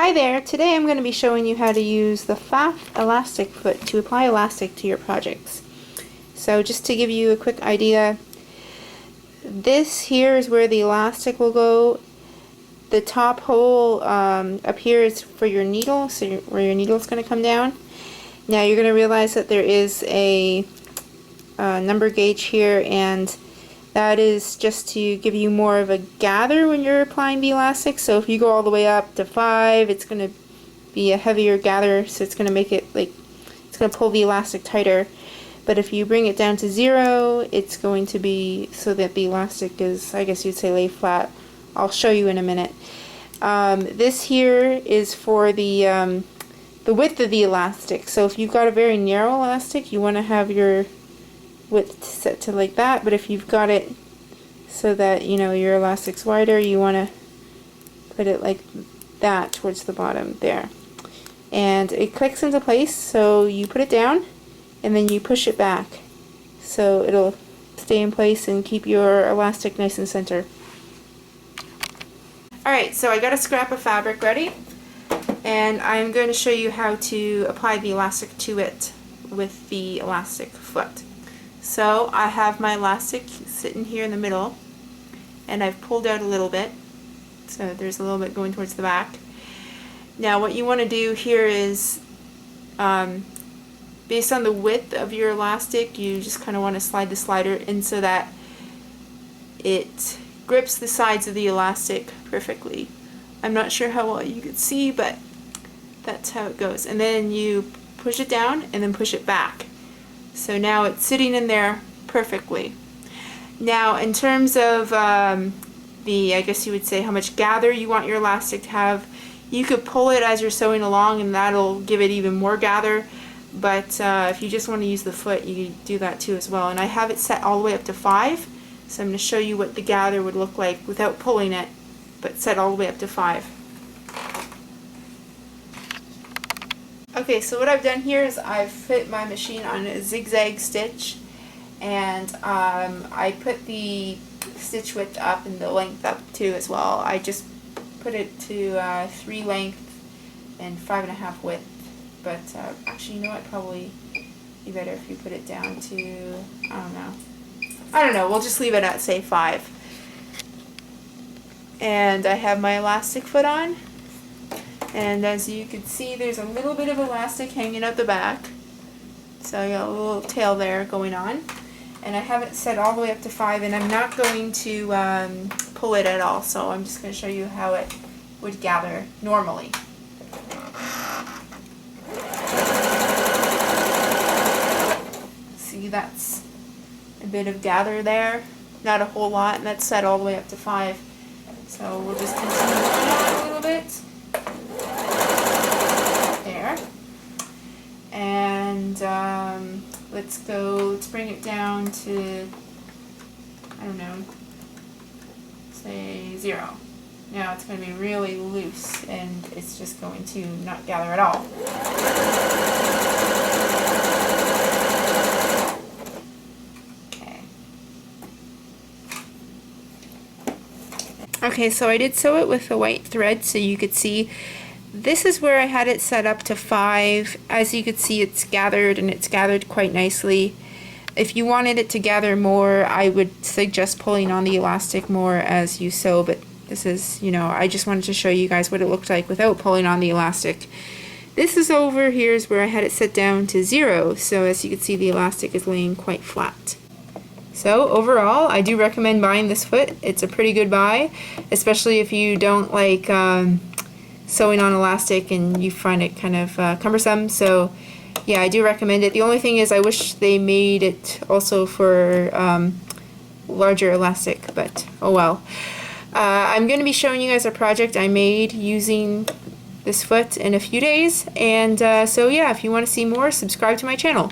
Hi there, today I'm going to be showing you how to use the pfaff elastic foot to apply elastic to your projects. So just to give you a quick idea, this here is where the elastic will go. The top hole up here is for your needle, so where your needle is going to come down. Now you're going to realize that there is a number gauge here, and that is just to give you more of a gather when you're applying the elastic. So if you go all the way up to 5, it's going to be a heavier gather, so it's going to make it like, it's going to pull the elastic tighter. But if you bring it down to 0, it's going to be so that the elastic is, I guess you'd say, lay flat. I'll show you in a minute. This here is for the width of the elastic. So if you've got a very narrow elastic, you want to have your width set to like that, but if you've got it so that your elastic's wider, you want to put it like that towards the bottom there, and it clicks into place. So you put it down and then you push it back so it'll stay in place and keep your elastic nice and center. Alright, so I got a scrap of fabric ready, and I'm going to show you how to apply the elastic to it with the elastic foot. So I have my elastic sitting here in the middle, and I've pulled out a little bit, so there's a little bit going towards the back. Now what you want to do here is, based on the width of your elastic, you just kind of want to slide the slider in so that it grips the sides of the elastic perfectly. I'm not sure how well you can see, but that's how it goes. And then you push it down and then push it back. So now it's sitting in there perfectly. Now in terms of I guess you would say how much gather you want your elastic to have, you could pull it as you're sewing along and that'll give it even more gather, but if you just want to use the foot, you can do that too as well. And I have it set all the way up to 5, so I'm going to show you what the gather would look like without pulling it, but set all the way up to 5. Okay, so what I've done here is I've fit my machine on a Zig Zag Stitch, and I put the stitch width up and the length up too as well. I just put it to 3 length and 5.5 width, but actually, you know what, probably be better if you put it down to, I don't know, we'll just leave it at, say, 5. And I have my elastic foot on. And as you can see, there's a little bit of elastic hanging out the back. So I got a little tail there going on. And I have it set all the way up to 5, and I'm not going to pull it at all. So I'm just going to show you how it would gather normally. See, that's a bit of gather there. Not a whole lot, and that's set all the way up to 5. So we'll just continue on a little bit. And let's bring it down to, I don't know, say 0. Now it's going to be really loose, and it's just going to not gather at all. Okay, so I did sew it with the white thread so you could see. This is where I had it set up to 5. As you could see, it's gathered, and it's gathered quite nicely. If you wanted it to gather more, I would suggest pulling on the elastic more as you sew, but this is, I just wanted to show you guys what it looked like without pulling on the elastic. This is over here is where I had it set down to 0, so as you can see, the elastic is laying quite flat. So overall, I do recommend buying this foot. It's a pretty good buy, especially if you don't like sewing on elastic and you find it kind of cumbersome. So yeah, I do recommend it. The only thing is I wish they made it also for larger elastic, but oh well. I'm going to be showing you guys a project I made using this foot in a few days, and so yeah, if you want to see more, subscribe to my channel.